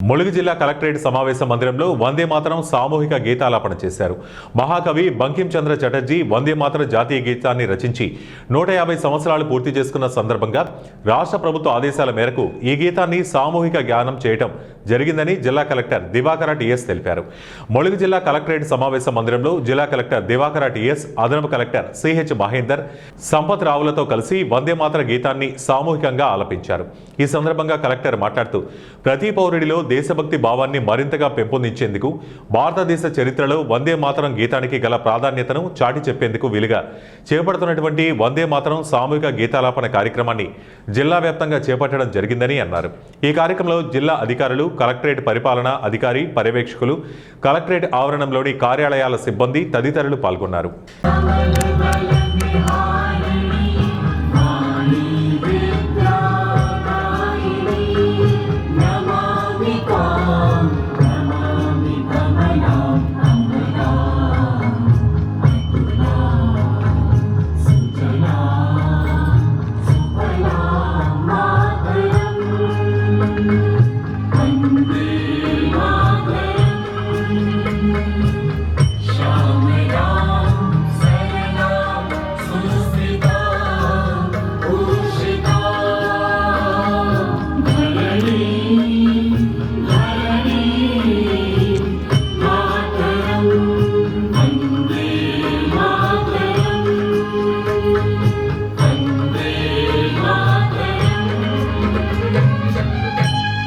ములుగు జిల్లా కలెక్టరేట్ సమావేశ మందిరంలో వందే మాతరం సామూహిక గీతాలాపన చేశారు. మహాకవి బంకిం చంద్ర చటర్జీ వందే మాతరం జాతీయ గీతాన్ని రచించి 150 సంవత్సరాలు పూర్తి చేసుకున్న సందర్భంగా రాష్ట్ర ప్రభుత్వ ఆదేశాల మేరకు ఈ గీతాన్ని సామూహిక గానం చేయడం జరిగిందని జిల్లా కలెక్టర్ దివాకర టిఎస్ తెలిపారు. ములుగు జిల్లా కలెక్టరేట్ సమావేశ మందిరంలో జిల్లా కలెక్టర్ దివాకర టిఎస్, అదనపు కలెక్టర్ సిహెచ్ మహేందర్, సంపత్ రావులతో కలిసి వందే మాతర గీతాన్ని సామూహికంగా ఆలపించారు. ఈ సందర్భంగా కలెక్టర్ మాట్లాడుతూ ప్రతి పౌరుడిలో దేశభక్తి భావాన్ని మరింతగా పెంపొందించేందుకు భారతదేశ చరిత్రలో వందే మాతరం గీతానికి గల ప్రాధాన్యతను చాటి చెప్పేందుకు వీలుగా చేపడుతున్నటువంటి వందే మాతరం సామూహిక గీతాలాపన కార్యక్రమాన్ని జిల్లా వ్యాప్తంగా చేపట్టడం జరిగిందని అన్నారు. ఈ కార్యక్రమంలో జిల్లా అధికారులు, కలెక్టరేట్ పరిపాలనా అధికారి, పర్యవేక్షకులు, కలెక్టరేట్ ఆవరణంలోని కార్యాలయాల సిబ్బంది తదితరులు పాల్గొన్నారు.